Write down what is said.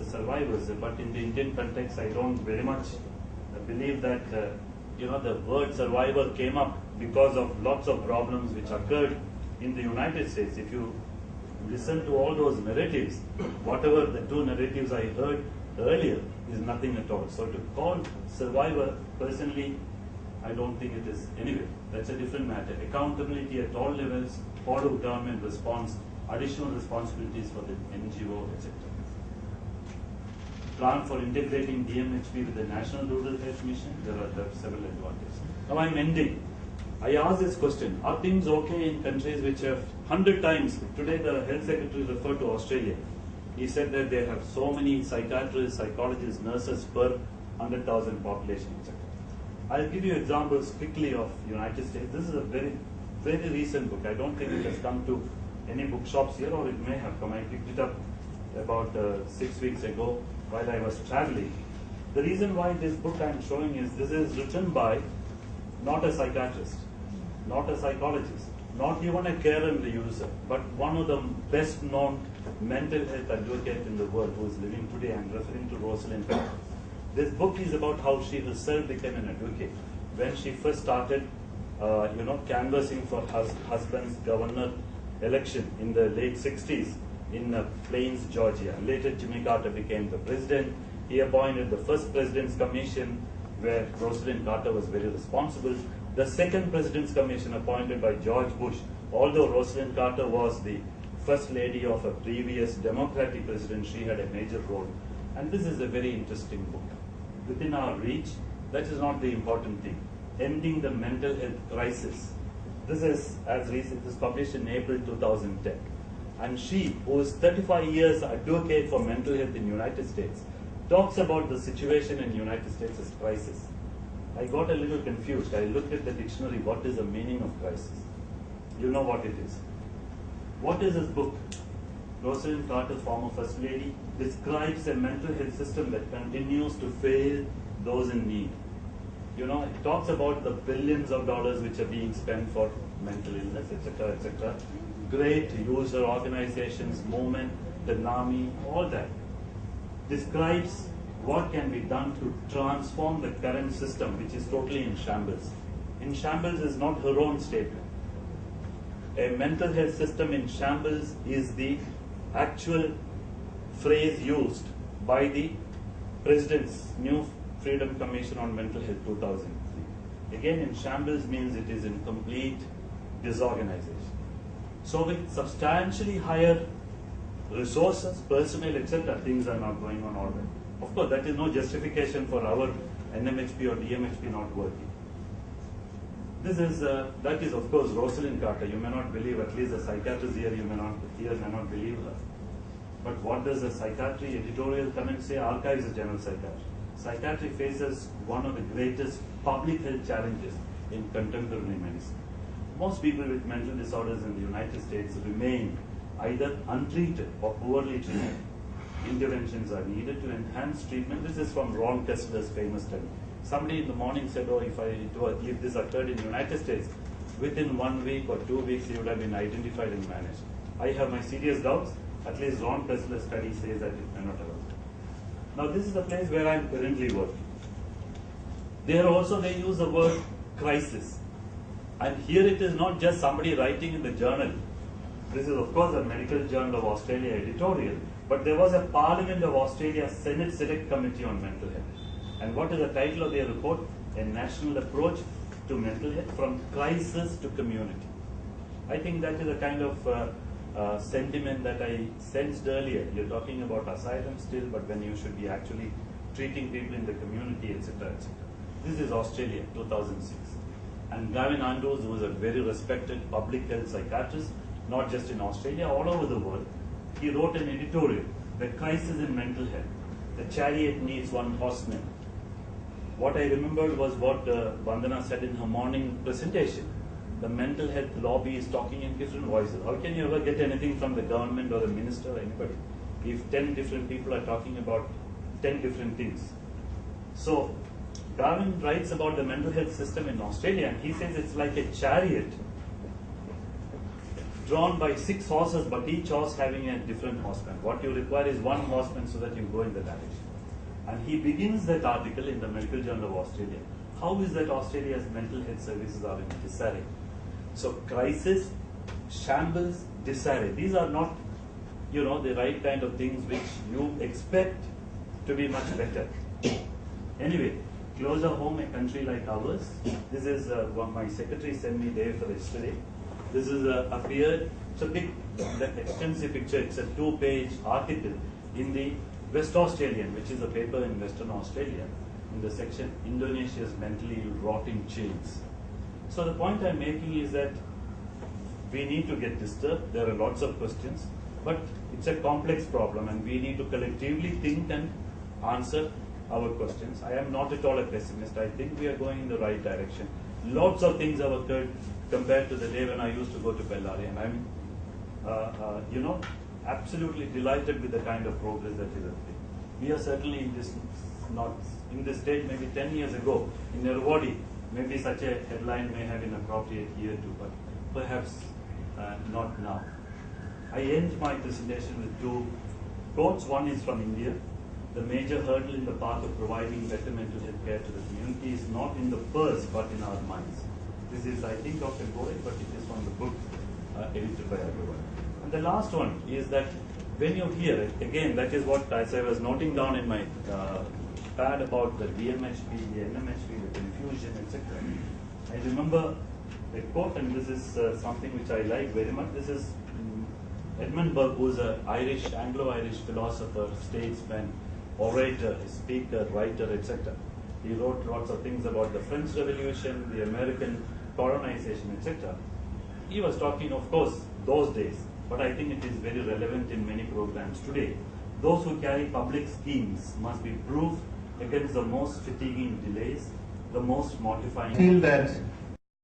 survivors, but in the Indian context, I don't very much believe that the word survivor came up because of lots of problems which occurred in the United States. If you listen to all those narratives, whatever the two narratives I heard earlier is nothing at all. So to call survivor, personally, I don't think it is. Anyway, that's a different matter. Accountability at all levels, follow government response, additional responsibilities for the NGO, etc. Plan for integrating DMHP with the National Rural Health Mission. There are several advantages. Now I'm ending. I asked this question: are things okay in countries which have 100 times? Today the health secretary referred to Australia. He said that they have so many psychiatrists, psychologists, nurses per 100,000 population, etc. I'll give you examples quickly of United States. This is a very, very recent book. I don't think it has come to any bookshops here, or it may have come. I picked it up about 6 weeks ago while I was traveling. The reason why this book I'm showing is this is written by not a psychiatrist, not a psychologist, not even a care and user, but one of the best known mental health advocate in the world who is living today. I'm referring to Rosalind Carter. This book is about how she herself became an advocate. When she first started, canvassing for her husband's governor election in the late 60s in Plains, Georgia. Later, Jimmy Carter became the president. He appointed the first President's Commission, where Rosalind Carter was very responsible. The second President's Commission, appointed by George Bush, although Rosalind Carter was the first lady of a previous Democratic president, she had a major role. And this is a very interesting book. Within our reach, that is not the important thing. Ending the mental health crisis. This is, as recent, this published in April 2010. And she, who is 35 years advocate for mental health in the United States, talks about the situation in the United States as crisis. I got a little confused. I looked at the dictionary. What is the meaning of crisis? You know what it is. What is this book? Rosalind Carter, former First Lady, describes a mental health system that continues to fail those in need. It talks about the billions of dollars which are being spent for mental illness, etc., etc. Great user organizations, movement, the NAMI, all that. Describes what can be done to transform the current system, which is totally in shambles. In shambles is not her own statement. A mental health system in shambles is the actual phrase used by the President's new Freedom Commission on Mental Health 2003. Again, in shambles means it is in complete disorganization. So with substantially higher resources, personnel, etc., things are not going on all right. Of course, that is no justification for our NMHP or DMHP not working. That is of course Rosalind Carter. You may not believe, at least the psychiatrist here, may not believe her. But what does the psychiatry editorial come and say? Archives of general psychiatry. Psychiatry faces one of the greatest public health challenges in contemporary medicine. Most people with mental disorders in the United States remain either untreated or poorly treated. Interventions are needed to enhance treatment. This is from Ron Kessler's famous study. Somebody in the morning said, if this occurred in the United States, within 1 week or 2 weeks, he would have been identified and managed. I have my serious doubts. At least Ron Kessler's study says that it may not have occurred. Now, this is the place where I am currently working. There also they use the word crisis. And here it is not just somebody writing in the journal. This is, of course, a Medical Journal of Australia editorial. But there was a Parliament of Australia Senate Select Committee on Mental Health. And what is the title of their report? A National Approach to Mental Health from Crisis to Community. I think that is a kind of sentiment that I sensed earlier. You're talking about asylum still, but when you should be actually treating people in the community, etc., etc. This is Australia, 2006. And Gavin Andrews, who is a very respected public health psychiatrist, not just in Australia, all over the world, he wrote an editorial, The Crisis in Mental Health. The chariot needs one horseman. What I remembered was what Vandana said in her morning presentation. The mental health lobby is talking in different voices. How can you ever get anything from the government or the minister or anybody if 10 different people are talking about 10 different things? So, Darwin writes about the mental health system in Australia, and he says it's like a chariot drawn by 6 horses, but each horse having a different horseman. What you require is one horseman so that you go in the direction. And he begins that article in the Medical Journal of Australia. How is that Australia's mental health services are in disarray? So crisis, shambles, disarray. These are not, the right kind of things which you expect to be much better. Anyway, closer home, a country like ours. This is what my secretary sent me there for yesterday. This is appeared. It's a big, extensive picture. It's a 2-page article in the West Australian, which is a paper in Western Australia, in the section Indonesia's mentally rotting chains. So the point I'm making is that we need to get disturbed. There are lots of questions, but it's a complex problem, and we need to collectively think and answer our questions. I am not at all a pessimist. I think we are going in the right direction. Lots of things have occurred compared to the day when I used to go to Ballari, and I'm, absolutely delighted with the kind of progress that is happening. We are certainly in this, not in this state. Maybe 10 years ago in Nirvadi, maybe such a headline may have been appropriate here too, but perhaps not now. I end my presentation with 2 quotes. One is from India. The major hurdle in the path of providing better mental health care to the community is not in the purse but in our minds. This is, I think, Dr. Gore, but it is from the book edited by everyone. And the last one is that when you hear it, again, that is what, as I was noting down in my pad about the DMHP, the NMHP, the confusion, etc. I remember a quote, and this is something which I like very much. This is Edmund Burke, who is an Irish, Anglo-Irish philosopher, statesman, orator, speaker, writer, etc. He wrote lots of things about the French Revolution, the American colonization, etc. He was talking, of course, those days, but I think it is very relevant in many programs today. Those who carry public schemes must be proof against the most fatiguing delays, the most mortifying. I feel that